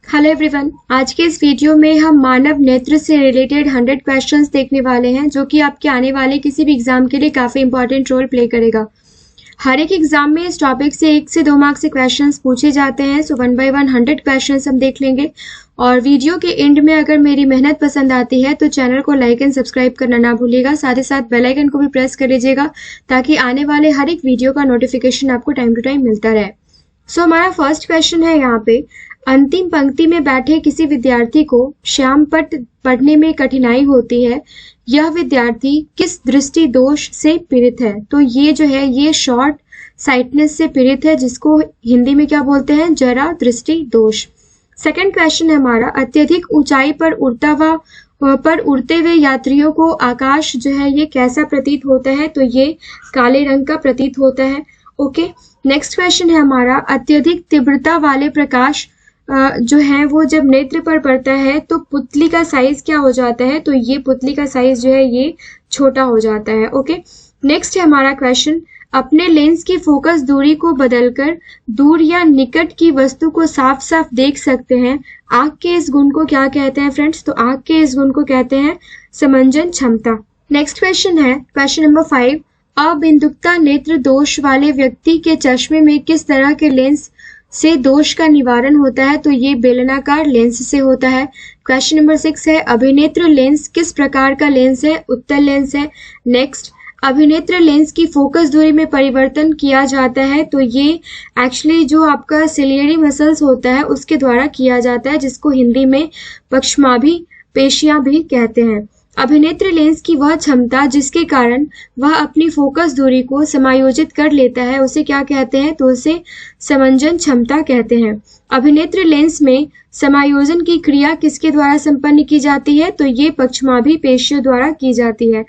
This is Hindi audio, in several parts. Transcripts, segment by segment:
हेलो एवरीवन, आज के इस वीडियो में हम मानव नेत्र से रिलेटेड 100 क्वेश्चंस देखने वाले हैं जो कि आपके आने वाले किसी भी एग्जाम के लिए काफी इंपॉर्टेंट रोल प्ले करेगा। हर एक एग्जाम में इस टॉपिक से 1 से 2 मार्क्स से क्वेश्चंस पूछे जाते हैं। सो 1 बाय 1 100 क्वेश्चंस हम देख लेंगे और वीडियो के एंड में अगर मेरी मेहनत पसंद आती है तो चैनल को लाइक एंड सब्सक्राइब करना ना भूलिएगा। साथ ही साथ बेल आइकन को भी प्रेस कर लीजिएगा ताकि आने वाले हर एक वीडियो का नोटिफिकेशन आपको टाइम टू टाइम मिलता रहे। सो हमारा फर्स्ट क्वेश्चन है यहाँ पे, अंतिम पंक्ति में बैठे किसी विद्यार्थी को श्यामपट्ट पढ़ने में कठिनाई होती है, यह विद्यार्थी किस दृष्टि दोष से पीड़ित है? तो ये जो है ये शॉर्ट साइटनेस से पीड़ित है, जिसको हिंदी में क्या बोलते हैं? जरा दृष्टि दोष। सेकंड क्वेश्चन है हमारा, अत्यधिक ऊंचाई पर उड़ते हुए यात्रियों को आकाश जो है ये कैसा प्रतीत होता है? तो ये काले रंग का प्रतीत होता है। ओके, नेक्स्ट क्वेश्चन है हमारा, अत्यधिक तीव्रता वाले प्रकाश जो है वो जब नेत्र पर पड़ता है तो पुतली का साइज क्या हो जाता है? तो ये पुतली का साइज जो है ये छोटा हो जाता है। ओके, नेक्स्ट है हमारा क्वेश्चन, अपने लेंस की फोकस दूरी को बदलकर दूर या निकट की वस्तु को साफ साफ देख सकते हैं। आंख के इस गुण को क्या कहते हैं फ्रेंड्स? तो आंख के इस गुण को कहते हैं समंजन क्षमता। नेक्स्ट क्वेश्चन है क्वेश्चन नंबर 5, अबिंदुकता नेत्र दोष वाले व्यक्ति के चश्मे में किस तरह के लेंस से दोष का निवारण होता है? तो ये बेलनाकार लेंस से होता है। क्वेश्चन नंबर 6 है, अभिनेत्र लेंस किस प्रकार का लेंस है? उत्तल लेंस है। नेक्स्ट, अभिनेत्र लेंस की फोकस दूरी में परिवर्तन किया जाता है, तो ये एक्चुअली जो आपका सिलियरी मसल्स होता है उसके द्वारा किया जाता है, जिसको हिंदी में पक्षमाभि पेशियां भी कहते हैं। अभिनेत्र लेंस की वह क्षमता जिसके कारण वह अपनी फोकस दूरी को समायोजित कर लेता है उसे क्या कहते हैं? तो उसे समंजन क्षमता कहते हैं। अभिनेत्र लेंस में समायोजन की क्रिया किसके द्वारा संपन्न की जाती है? तो ये पक्षमाभि पेशियों द्वारा की जाती है।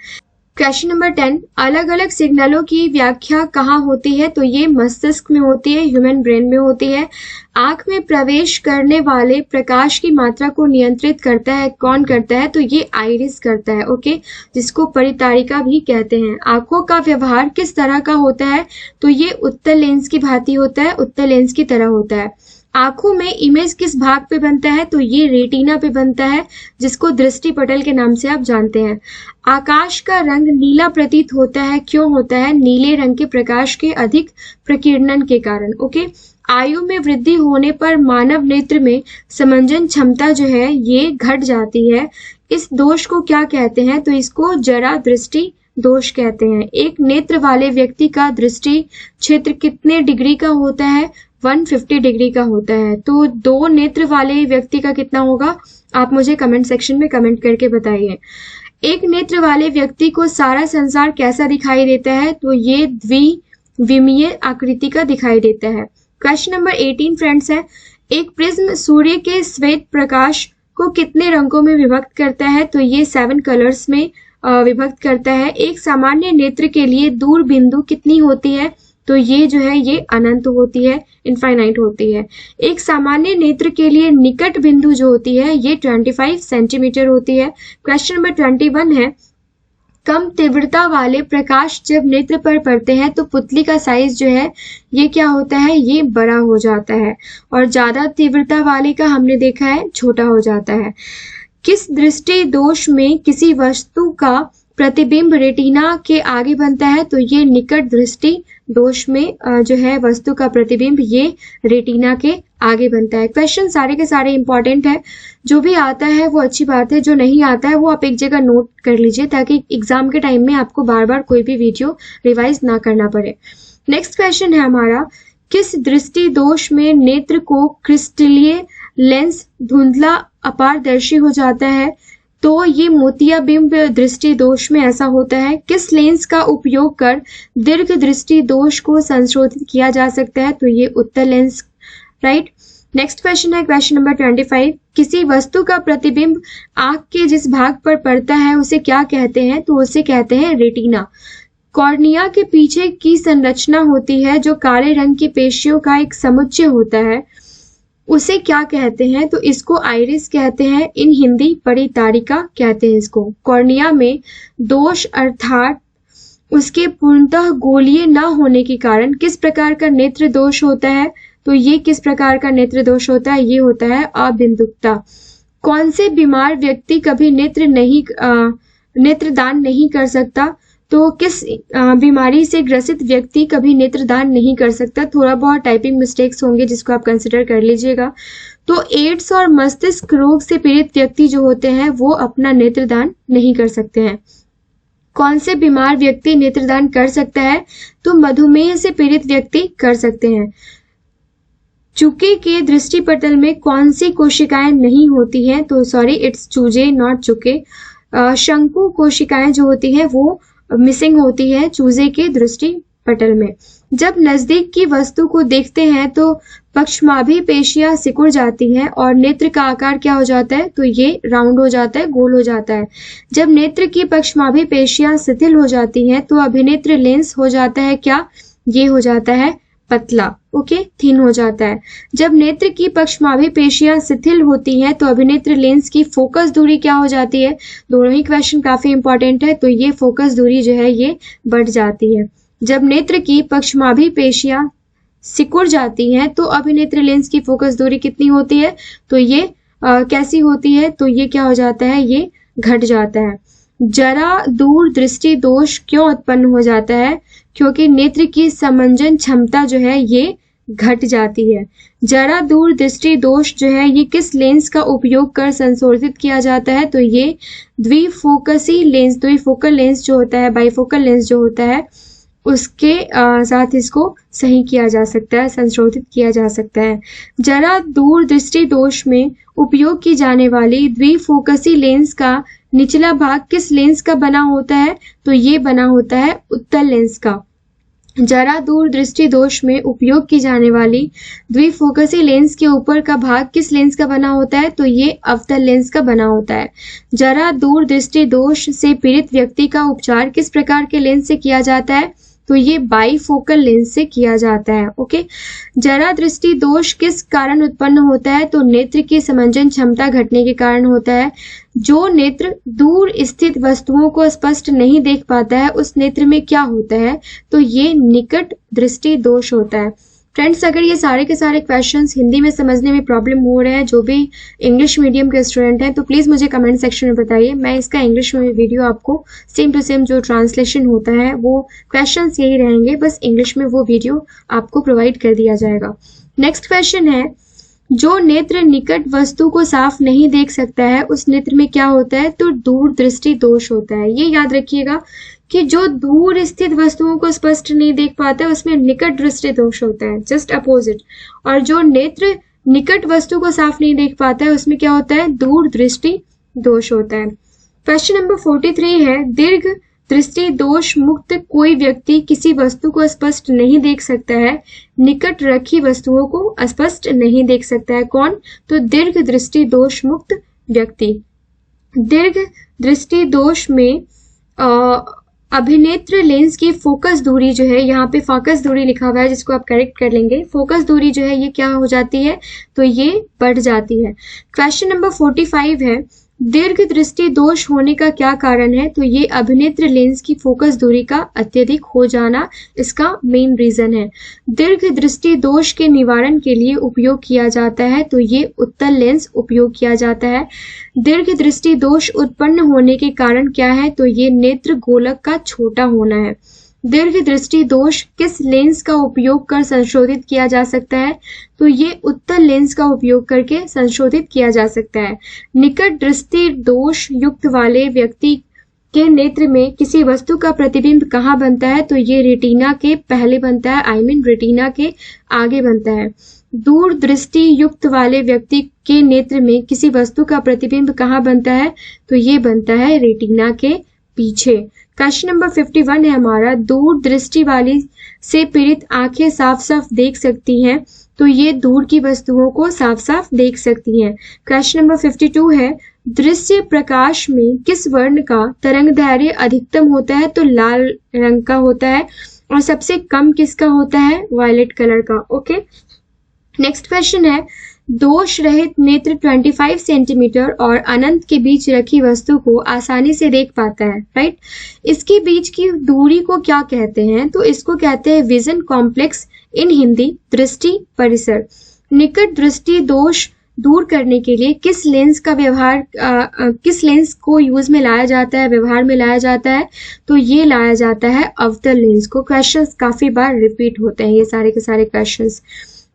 क्वेश्चन नंबर 10, अलग अलग सिग्नलों की व्याख्या कहाँ होती है? तो ये मस्तिष्क में होती है, ह्यूमन ब्रेन में होती है। आंख में प्रवेश करने वाले प्रकाश की मात्रा को नियंत्रित करता है, कौन करता है? तो ये आइरिस करता है। ओके, जिसको परितारिका भी कहते हैं। आंखों का व्यवहार किस तरह का होता है? तो ये उत्तल लेंस की भांति होता है, उत्तल लेंस की तरह होता है। आंखों में इमेज किस भाग पे बनता है? तो ये रेटिना पे बनता है, जिसको दृष्टि पटल के नाम से आप जानते हैं। आकाश का रंग नीला प्रतीत होता है, क्यों होता है? नीले रंग के प्रकाश के अधिक प्रकीर्णन के कारण। ओके, आयु में वृद्धि होने पर मानव नेत्र में समंजन क्षमता जो है ये घट जाती है। इस दोष को क्या कहते हैं? तो इसको जरा दृष्टि दोष कहते हैं। एक नेत्र वाले व्यक्ति का दृष्टि क्षेत्र कितने डिग्री का होता है? 150 डिग्री का होता है। तो 2 नेत्र वाले व्यक्ति का कितना होगा? आप मुझे कमेंट सेक्शन में कमेंट करके बताइए। एक नेत्र वाले व्यक्ति को सारा संसार कैसा दिखाई देता है? तो ये द्विविमीय आकृति का दिखाई देता है। क्वेश्चन नंबर 18 फ्रेंड्स है, एक प्रिज्म सूर्य के श्वेत प्रकाश को कितने रंगों में विभक्त करता है? तो ये 7 कलर्स में विभक्त करता है। एक सामान्य नेत्र के लिए दूर बिंदु कितनी होती है? तो ये जो है ये अनंत होती है, इनफाइनाइट होती है। एक सामान्य नेत्र के लिए निकट बिंदु जो होती है ये 25 सेंटीमीटर होती है। क्वेश्चन नंबर 21 है, कम तीव्रता वाले प्रकाश जब नेत्र पर पड़ते हैं तो पुतली का साइज जो है ये क्या होता है? ये बड़ा हो जाता है, और ज्यादा तीव्रता वाले का हमने देखा है छोटा हो जाता है। किस दृष्टि दोष में किसी वस्तु का प्रतिबिंब रेटिना के आगे बनता है? तो ये निकट दृष्टि दोष में जो है वस्तु का प्रतिबिंब ये रेटिना के आगे बनता है। क्वेश्चन सारे के सारे इंपॉर्टेंट है, जो भी आता है वो अच्छी बात है, जो नहीं आता है वो आप एक जगह नोट कर लीजिए ताकि एग्जाम के टाइम में आपको बार बार कोई भी वीडियो रिवाइज ना करना पड़े। नेक्स्ट क्वेश्चन है हमारा, किस दृष्टि दोष में नेत्र को क्रिस्टलीय लेंस धुंधला अपारदर्शी हो जाता है? तो ये मोतियाबिंब दृष्टि दोष में ऐसा होता है। किस लेंस का उपयोग कर दीर्घ दृष्टि दोष को संशोधित किया जा सकता है? तो ये उत्तल लेंस, राइट। नेक्स्ट क्वेश्चन है क्वेश्चन नंबर 25, किसी वस्तु का प्रतिबिंब आंख के जिस भाग पर पड़ता है उसे क्या कहते हैं? तो उसे कहते हैं रेटिना। कॉर्निया के पीछे की संरचना होती है जो काले रंग की पेशियों का एक समुच्चय होता है, उसे क्या कहते हैं? तो इसको आइरिस कहते हैं, इन हिंदी परितारिका कहते हैं इसको। कॉर्निया में दोष अर्थात उसके पूर्णतः गोलीय न होने के कारण किस प्रकार का नेत्र दोष होता है? तो तो ये किस प्रकार का नेत्र दोष होता है? ये होता है अबिंदुकता। कौन से बीमार व्यक्ति कभी नेत्रदान नहीं कर सकता? तो किस बीमारी से ग्रसित व्यक्ति कभी नेत्रदान नहीं कर सकता? थोड़ा बहुत टाइपिंग मिस्टेक्स होंगे जिसको आप कंसिडर कर लीजिएगा। तो एड्स और मस्तिष्क रोग से पीड़ित व्यक्ति जो होते हैं वो अपना नेत्रदान नहीं कर सकते हैं। कौन से बीमार व्यक्ति नेत्रदान कर सकता है? तो मधुमेह से पीड़ित व्यक्ति कर सकते हैं। चूके के दृष्टि पटल में कौन सी कोशिकाएं नहीं होती हैं? तो सॉरी, इट्स चूजे नॉट चूके। शंकु कोशिकाएं जो होती हैं वो मिसिंग होती है चूजे के दृष्टि पटल में। जब नजदीक की वस्तु को देखते हैं तो पक्षमाभी पेशियां सिकुड़ जाती हैं और नेत्र का आकार क्या हो जाता है? तो ये राउंड हो जाता है, गोल हो जाता है। जब नेत्र की पक्षमाभी पेशियां शिथिल हो जाती हैं तो अभिनेत्र लेंस हो जाता है क्या? ये हो जाता है पतला, ओके, थिन हो जाता है। जब नेत्र की पक्षमाभी पेशियां शिथिल होती हैं तो अभिनेत्र लेंस की फोकस दूरी क्या हो जाती है? दोनों ही क्वेश्चन काफी इंपॉर्टेंट है। तो ये फोकस दूरी जो है ये बढ़ जाती है। जब नेत्र की पक्षमाभी पेशियां सिकुड़ जाती हैं तो अभिनेत्र लेंस की फोकस दूरी कितनी होती है? तो ये कैसी होती है? तो ये क्या हो जाता है? ये घट जाता है। जरा दूर दृष्टि दोष क्यों उत्पन्न हो जाता है? क्योंकि नेत्र की समंजन क्षमता जो है ये घट जाती है। जरा दूर दृष्टि दोष जो है ये किस लेंस का उपयोग कर संशोधित किया जाता है? तो ये द्विफोकसी लेंस, द्विफोकल लेंस जो होता है, बाइफोकल लेंस जो होता है उसके साथ इसको सही किया जा सकता है, संशोधित किया जा सकता है। जरा दूर दृष्टि दोष में उपयोग की जाने वाली द्विफोकसी लेंस का निचला भाग किस लेंस का बना होता है? तो ये बना होता है उत्तल लेंस का। जरा दूर दृष्टि दोष में उपयोग की जाने वाली द्विफोकसी लेंस के ऊपर का भाग किस लेंस का बना होता है? तो ये अवतल लेंस का बना होता है। जरा दूर दृष्टि दोष से पीड़ित व्यक्ति का उपचार किस प्रकार के लेंस से किया जाता है? तो ये बाइफोकल लेंस से किया जाता है, ओके। जरा दृष्टि दोष किस कारण उत्पन्न होता है? तो नेत्र की समंजन क्षमता घटने के कारण होता है। जो नेत्र दूर स्थित वस्तुओं को स्पष्ट नहीं देख पाता है उस नेत्र में क्या होता है? तो ये निकट दृष्टि दोष होता है। फ्रेंड्स, अगर ये सारे के सारे क्वेश्चंस हिंदी में समझने में प्रॉब्लम हो रहे हैं, जो भी इंग्लिश मीडियम के स्टूडेंट हैं, तो प्लीज मुझे कमेंट सेक्शन में बताइए। मैं इसका इंग्लिश में वीडियो आपको सेम टू सेम जो ट्रांसलेशन होता है वो क्वेश्चंस यही रहेंगे, बस इंग्लिश में वो वीडियो आपको प्रोवाइड कर दिया जाएगा। नेक्स्ट क्वेश्चन है, जो नेत्र निकट वस्तु को साफ नहीं देख सकता है उस नेत्र में क्या होता है? तो दूर दृष्टि दोष होता है। ये याद रखिएगा कि जो दूर स्थित वस्तुओं को स्पष्ट नहीं देख पाता है उसमें निकट दृष्टि दोष होता है, जस्ट अपोजिट। और जो नेत्र निकट वस्तु को साफ नहीं देख पाता है उसमें क्या होता है? दूर दृष्टि दोष होता है। क्वेश्चन नंबर 43 है, दीर्घ दृष्टि दोष मुक्त कोई व्यक्ति किसी वस्तु को स्पष्ट नहीं देख सकता है, निकट रखी वस्तुओं को स्पष्ट नहीं देख सकता है। कौन? तो दीर्घ दृष्टि दोष मुक्त व्यक्ति। दीर्घ दृष्टि दोष में अभिनेत्र लेंस की फोकस दूरी जो है, यहाँ पे फोकस दूरी लिखा हुआ है जिसको आप करेक्ट कर लेंगे, फोकस दूरी जो है ये क्या हो जाती है? तो ये बढ़ जाती है। क्वेश्चन नंबर 45 है, दीर्घ दृष्टि दोष होने का क्या कारण है? तो ये अभिनेत्र लेंस की फोकस दूरी का अत्यधिक हो जाना इसका मेन रीजन है। दीर्घ दृष्टि दोष के निवारण के लिए उपयोग किया जाता है, तो ये उत्तल लेंस उपयोग किया जाता है। दीर्घ दृष्टि दोष उत्पन्न होने के कारण क्या है? तो ये नेत्र गोलक का छोटा होना है। दीर्घ दृष्टि दोष किस लेंस का उपयोग कर संशोधित किया जा सकता है? तो ये उत्तल लेंस का उपयोग करके संशोधित किया जा सकता है। निकट दृष्टि दोष युक्त वाले व्यक्ति के नेत्र में किसी वस्तु का प्रतिबिंब कहाँ बनता है? तो ये रेटिना के पहले बनता है, आई मीन रेटिना के आगे बनता है। दूर दृष्टि युक्त वाले व्यक्ति के नेत्र में किसी वस्तु का प्रतिबिंब कहाँ बनता है? तो ये बनता है रेटिना के पीछे। क्वेश्चन नंबर 51 है हमारा, दूर दृष्टि वाली से पीड़ित आंखें साफ साफ देख सकती हैं, तो ये दूर की वस्तुओं को साफ साफ देख सकती हैं। क्वेश्चन नंबर 52 है, दृश्य प्रकाश में किस वर्ण का तरंगदैर्घ्य अधिकतम होता है? तो लाल रंग का होता है। और सबसे कम किसका होता है? वायलेट कलर का, ओके। नेक्स्ट क्वेश्चन है, दोष रहित नेत्र 25 सेंटीमीटर और अनंत के बीच रखी वस्तु को आसानी से देख पाता है, राइट। इसके बीच की दूरी को क्या कहते हैं? तो इसको कहते हैं विजन कॉम्प्लेक्स इन हिंदी दृष्टि परिसर। निकट दृष्टि दोष दूर करने के लिए किस लेंस का किस लेंस को यूज में लाया जाता है, व्यवहार में लाया जाता है? तो ये लाया जाता है अवतल लेंस को। क्वेश्चंस काफी बार रिपीट होते हैं ये सारे के सारे क्वेश्चंस।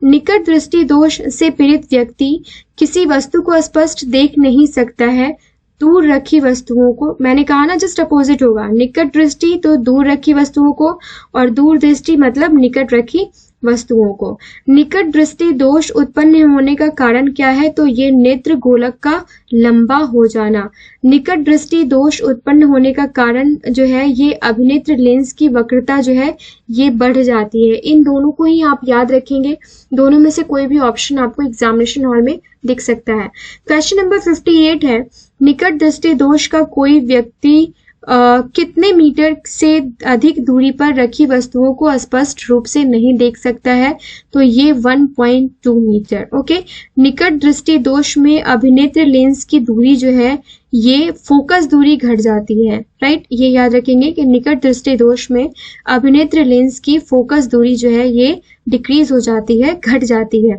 निकट दृष्टि दोष से पीड़ित व्यक्ति किसी वस्तु को स्पष्ट देख नहीं सकता है। दूर रखी वस्तुओं को, मैंने कहा ना जस्ट अपोजिट होगा। निकट दृष्टि तो दूर रखी वस्तुओं को, और दूर दृष्टि मतलब निकट रखी वस्तुओं को। निकट दृष्टि दोष उत्पन्न होने का कारण क्या है? तो ये नेत्र गोलक का लंबा हो जाना। निकट दृष्टि दोष उत्पन्न होने का कारण जो है ये अभिनेत्र लेंस की वक्रता जो है ये बढ़ जाती है। इन दोनों को ही आप याद रखेंगे, दोनों में से कोई भी ऑप्शन आपको एग्जामिनेशन हॉल में दिख सकता है। क्वेश्चन नंबर 58 है, निकट दृष्टि दोष का कोई व्यक्ति कितने मीटर से अधिक दूरी पर रखी वस्तुओं को स्पष्ट रूप से नहीं देख सकता है? तो ये 1.2 मीटर। ओके, निकट दृष्टि दोष में अभिनेत्र लेंस की दूरी जो है ये फोकस दूरी घट जाती है, राइट? ये याद रखेंगे कि निकट दृष्टि दोष में अभिनेत्र लेंस की फोकस दूरी जो है ये डिक्रीज हो जाती है, घट जाती है।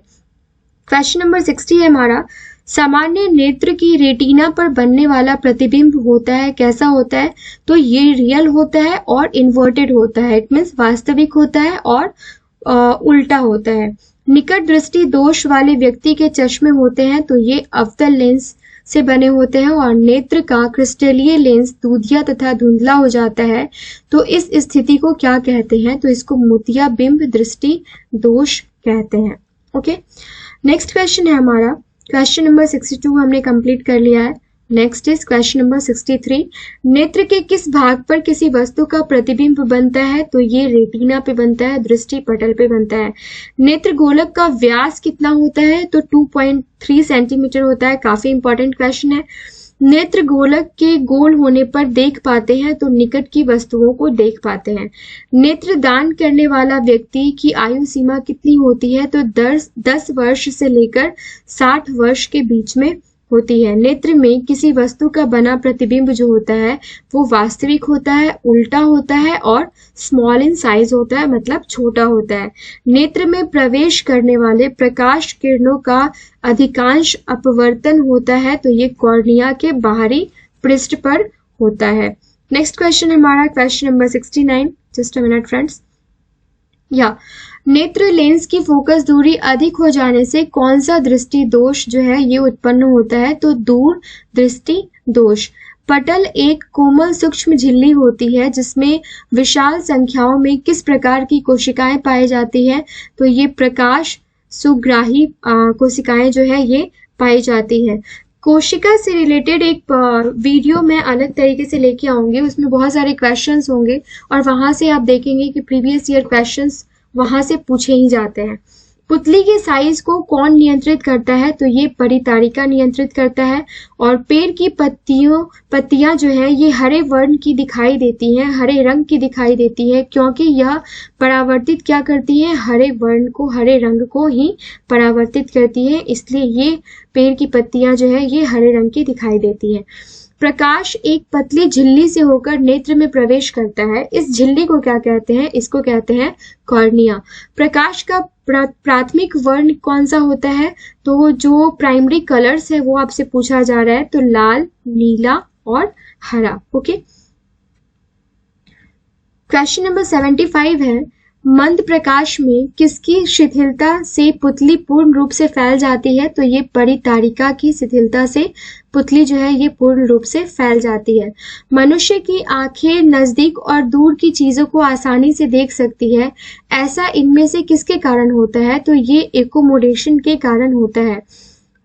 क्वेश्चन नंबर 60 है हमारा, सामान्य नेत्र की रेटिना पर बनने वाला प्रतिबिंब होता है, कैसा होता है? तो ये रियल होता है और इन्वर्टेड होता है। इट मीन्स वास्तविक होता है और उल्टा होता है। निकट दृष्टि दोष वाले व्यक्ति के चश्मे होते हैं तो ये अवतल लेंस से बने होते हैं, और नेत्र का क्रिस्टलीय लेंस दूधिया तथा धुंधला हो जाता है। तो इस स्थिति को क्या कहते हैं? तो इसको मोतियाबिंब दृष्टि दोष कहते हैं। ओके, नेक्स्ट क्वेश्चन है हमारा, क्वेश्चन नंबर 62 हमने कंप्लीट कर लिया है। नेक्स्ट इज क्वेश्चन नंबर 63, नेत्र के किस भाग पर किसी वस्तु का प्रतिबिंब बनता है? तो ये रेटिना पे बनता है, दृष्टि पटल पे बनता है। नेत्र गोलक का व्यास कितना होता है? तो 2.3 सेंटीमीटर होता है। काफी इंपॉर्टेंट क्वेश्चन है। नेत्र गोलक के गोल होने पर देख पाते हैं तो निकट की वस्तुओं को देख पाते हैं। नेत्र दान करने वाला व्यक्ति की आयु सीमा कितनी होती है? तो 10 वर्ष से लेकर 60 वर्ष के बीच में होती है। नेत्र में किसी वस्तु का बना प्रतिबिंब जो होता है वो वास्तविक होता है, उल्टा होता है और स्मॉल इन साइज होता है, मतलब छोटा होता है। नेत्र में प्रवेश करने वाले प्रकाश किरणों का अधिकांश अपवर्तन होता है तो ये कॉर्निया के बाहरी पृष्ठ पर होता है। नेक्स्ट क्वेश्चन हमारा question number 69, just a minute friends. नेत्र लेंस की फोकस दूरी अधिक हो जाने से कौन सा दृष्टि दोष जो है ये उत्पन्न होता है? तो दूर दृष्टि दोष। पटल एक कोमल सूक्ष्म झिल्ली होती है जिसमें विशाल संख्याओं में किस प्रकार की कोशिकाएं पाई जाती है? तो ये प्रकाश सुग्राही कोशिकाएं जो है ये पाई जाती है। कोशिका से रिलेटेड एक वीडियो मैं अलग तरीके से लेके आऊंगी, उसमें बहुत सारे क्वेश्चंस होंगे और वहां से आप देखेंगे कि प्रीवियस ईयर क्वेश्चंस वहां से पूछे ही जाते हैं। पुतली के साइज को कौन नियंत्रित करता है? तो ये परितारिका नियंत्रित करता है। और पेड़ की पत्तियां जो है ये हरे वर्ण की दिखाई देती हैं, हरे रंग की दिखाई देती है, क्योंकि यह परावर्तित क्या करती है? हरे वर्ण को, हरे रंग को ही परावर्तित करती है, इसलिए ये पेड़ की पत्तियां जो है ये हरे रंग की दिखाई देती है। प्रकाश एक पतली झिल्ली से होकर नेत्र में प्रवेश करता है, इस झिल्ली को क्या कहते हैं? इसको कहते हैं कॉर्निया। प्रकाश का प्राथमिक वर्ण कौन सा होता है? तो जो प्राइमरी कलर्स है वो आपसे पूछा जा रहा है, तो लाल, नीला और हरा। ओके, क्वेश्चन नंबर 75 है, मंद प्रकाश में किसकी शिथिलता से पुतली पूर्ण रूप से फैल जाती है? तो ये परितारिका की शिथिलता से पुतली जो है ये पूर्ण रूप से फैल जाती है। मनुष्य की आंखें नजदीक और दूर की चीजों को आसानी से देख सकती है, ऐसा इनमें से किसके कारण होता है? तो ये एकोमोडेशन के कारण होता है।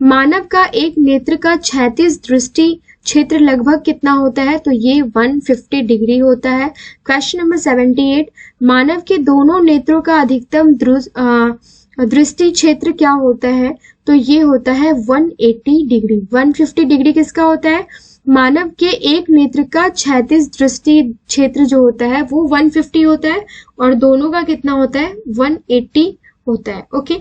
मानव का एक नेत्र का क्षैतिज दृष्टि क्षेत्र लगभग कितना होता है? तो ये 150 डिग्री होता है। क्वेश्चन नंबर 78, मानव के दोनों नेत्रों का अधिकतम दृष्टि क्षेत्र क्या होता है? तो ये होता है 180 डिग्री। 150 डिग्री किसका होता है? मानव के एक नेत्र का क्षैतिज दृष्टि क्षेत्र जो होता है वो 150 होता है और दोनों का कितना होता है? 180 होता है। ओके,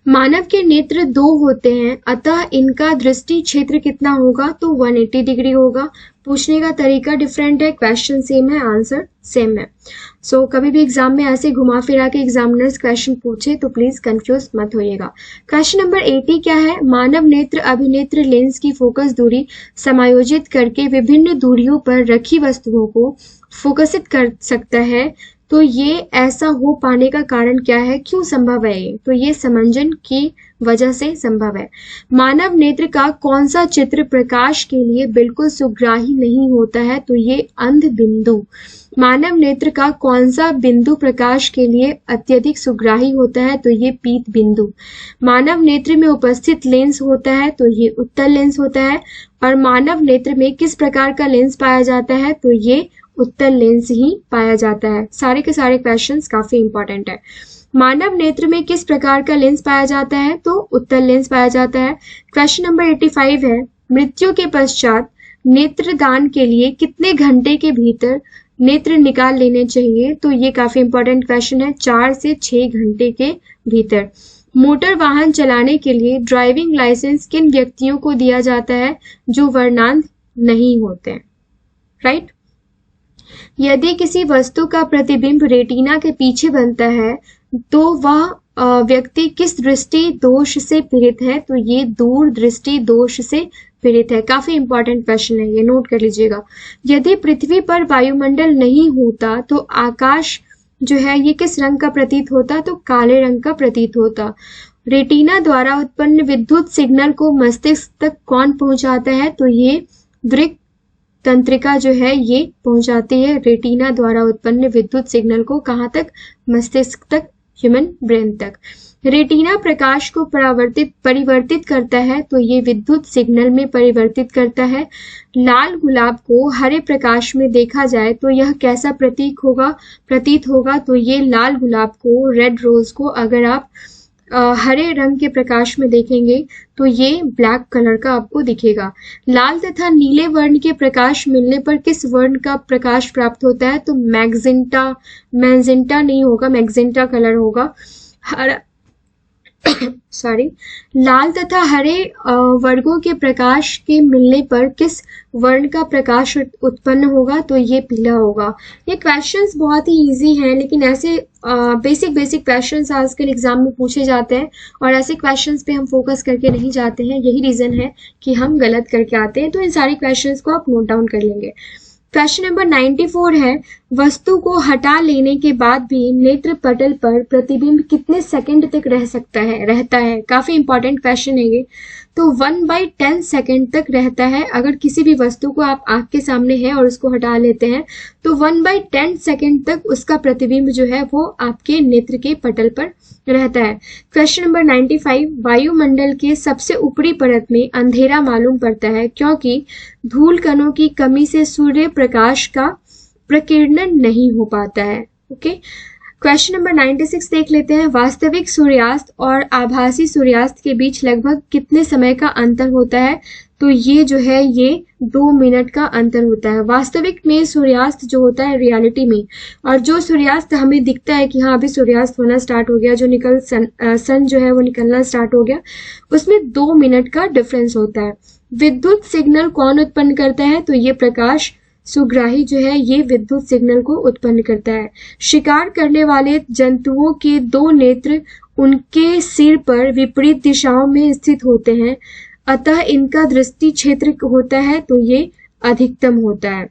मानव के नेत्र दो होते हैं, अतः इनका दृष्टि क्षेत्र कितना होगा? तो 180 डिग्री होगा। पूछने का तरीका डिफरेंट है, क्वेश्चन सेम है, आंसर सेम है। सो कभी भी एग्जाम में ऐसे घुमा फिरा के एग्जामिनर्स क्वेश्चन पूछे तो प्लीज कंफ्यूज मत होइएगा। क्वेश्चन नंबर 80 क्या है? मानव नेत्र अभिनेत्र लेंस की फोकस दूरी समायोजित करके विभिन्न दूरियों पर रखी वस्तुओं को फोकसित कर सकता है, तो ये ऐसा हो पाने का कारण क्या है, क्यों संभव है ये? तो ये समंजन की वजह से संभव है। मानव नेत्र का कौन सा चित्र प्रकाश के लिए बिल्कुल सुग्राही नहीं होता है? तो ये अंध बिंदु। मानव नेत्र का कौन सा बिंदु प्रकाश के लिए अत्यधिक सुग्राही होता है? तो ये पीत बिंदु। मानव नेत्र में उपस्थित लेंस होता है तो ये उत्तल लेंस होता है। और मानव नेत्र में किस प्रकार का लेंस पाया जाता है? तो ये उत्तल लेंस ही पाया जाता है। सारे के सारे क्वेश्चंस काफी इंपॉर्टेंट है। मानव नेत्र में किस प्रकार का लेंस पाया जाता है? तो उत्तल लेंस पाया जाता है। क्वेश्चन नंबर 85 है, मृत्यु के पश्चात नेत्रदान के लिए कितने घंटे के भीतर नेत्र निकाल लेने चाहिए? तो ये काफी इंपॉर्टेंट क्वेश्चन है, 4 से 6 घंटे के भीतर। मोटर वाहन चलाने के लिए ड्राइविंग लाइसेंस किन व्यक्तियों को दिया जाता है जो वर्णांध नहीं होते? राइट। यदि किसी वस्तु का प्रतिबिंब रेटिना के पीछे बनता है तो वह व्यक्ति किस दृष्टि दोष से पीड़ित है? तो ये दूर दृष्टि दोष से पीड़ित है। काफी इंपॉर्टेंट क्वेश्चन है, ये नोट कर लीजिएगा। यदि पृथ्वी पर वायुमंडल नहीं होता तो आकाश जो है ये किस रंग का प्रतीत होता? तो काले रंग का प्रतीत होता। रेटिना द्वारा उत्पन्न विद्युत सिग्नल को मस्तिष्क तक कौन पहुंचाता है? तो ये दृक तंत्रिका जो है ये पहुंचाती है रेटिना द्वारा उत्पन्न विद्युत सिग्नल को। कहां तक? मस्तिष्क तक, ह्यूमन ब्रेन तक। रेटिना प्रकाश को परिवर्तित करता है तो ये विद्युत सिग्नल में परिवर्तित करता है। लाल गुलाब को हरे प्रकाश में देखा जाए तो यह कैसा प्रतीत होगा? तो ये लाल गुलाब को, रेड रोज को अगर आप हरे रंग के प्रकाश में देखेंगे तो ये ब्लैक कलर का आपको दिखेगा। लाल तथा नीले वर्ण के प्रकाश मिलने पर किस वर्ण का प्रकाश प्राप्त होता है? तो मैजेंटा नहीं होगा, मैजेंटा कलर होगा। लाल तथा हरे वर्गों के प्रकाश के मिलने पर किस वर्ण का प्रकाश उत्पन्न होगा? तो ये पीला होगा। ये क्वेश्चंस बहुत ही इजी हैं, लेकिन ऐसे बेसिक क्वेश्चंस आजकल एग्जाम में पूछे जाते हैं और ऐसे क्वेश्चंस पे हम फोकस करके नहीं जाते हैं। यही रीजन है कि हम गलत करके आते हैं। तो इन सारे क्वेश्चंस को आप नोट डाउन कर लेंगे। क्वेश्चन नंबर 94 है, वस्तु को हटा लेने के बाद भी नेत्र पटल पर प्रतिबिंब कितने सेकंड तक रहता है? काफी इंपॉर्टेंट क्वेश्चन है ये। तो 1/10 सेकंड तक रहता है। अगर किसी भी वस्तु को आप आंख के सामने है और उसको हटा लेते हैं तो 1/10 सेकंड तक उसका प्रतिबिंब जो है वो आपके नेत्र के पटल पर रहता है। क्वेश्चन नंबर 95, वायुमंडल के सबसे ऊपरी परत में अंधेरा मालूम पड़ता है क्योंकि धूल कणों की कमी से सूर्य प्रकाश का प्रकीर्णन नहीं हो पाता है। ओके। क्वेश्चन नंबर 96 देख लेते हैं, वास्तविक सूर्यास्त और आभासी सूर्यास्त के बीच लगभग कितने समय का अंतर होता है? तो ये जो है ये 2 मिनट का अंतर होता है। वास्तविक में सूर्यास्त जो होता है रियलिटी में, और जो सूर्यास्त हमें दिखता है कि हाँ अभी सूर्यास्त होना स्टार्ट हो गया, जो सन जो है वो निकलना स्टार्ट हो गया, उसमें 2 मिनट का डिफरेंस होता है। विद्युत सिग्नल कौन उत्पन्न करता है? तो ये प्रकाश सुग्राही जो है ये विद्युत सिग्नल को उत्पन्न करता है। शिकार करने वाले जंतुओं के 2 नेत्र उनके सिर पर विपरीत दिशाओं में स्थित होते हैं, अतः इनका दृष्टि क्षेत्र होता है तो ये अधिकतम होता है।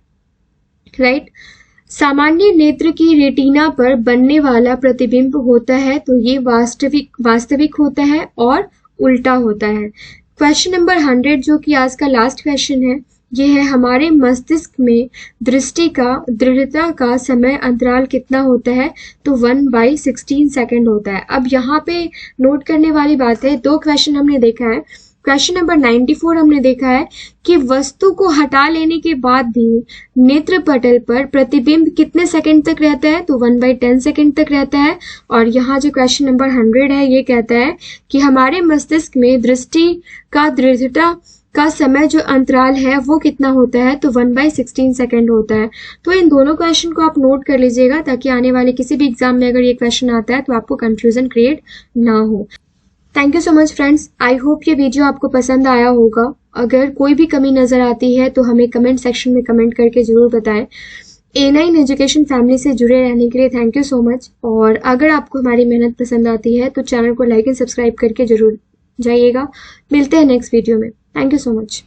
राइट। सामान्य नेत्र की रेटिना पर बनने वाला प्रतिबिंब होता है तो ये वास्तविक होता है और उल्टा होता है। क्वेश्चन नंबर 100 जो कि आज का लास्ट क्वेश्चन है, ये है हमारे मस्तिष्क में दृष्टि का दृढ़ता का समय अंतराल कितना होता है? तो 1/16 सेकंड होता है। अब यहाँ पे नोट करने वाली बात है, 2 क्वेश्चन हमने देखा है। क्वेश्चन नंबर 94 हमने देखा है कि वस्तु को हटा लेने के बाद भी नेत्र पटल पर प्रतिबिंब कितने सेकंड तक रहता है? तो 1/10 सेकंड तक रहता है। और यहाँ जो क्वेश्चन नंबर 100 है ये कहता है कि हमारे मस्तिष्क में दृष्टि का दृढ़ता का समय जो अंतराल है वो कितना होता है? तो 1/16 सेकंड होता है। तो इन दोनों क्वेश्चन को आप नोट कर लीजिएगा ताकि आने वाले किसी भी एग्जाम में अगर ये क्वेश्चन आता है तो आपको कंफ्यूजन क्रिएट ना हो। Thank you so much friends. I hope ये वीडियो आपको पसंद आया होगा अगर कोई भी कमी नज़र आती है तो हमें कमेंट सेक्शन में कमेंट करके ज़रूर बताएं। A9 एजुकेशन फैमिली से जुड़े रहने के लिए थैंक यू सो मच। और अगर आपको हमारी मेहनत पसंद आती है तो चैनल को लाइक एंड सब्सक्राइब करके ज़रूर जाइएगा। मिलते हैं नेक्स्ट वीडियो में। Thank you so much.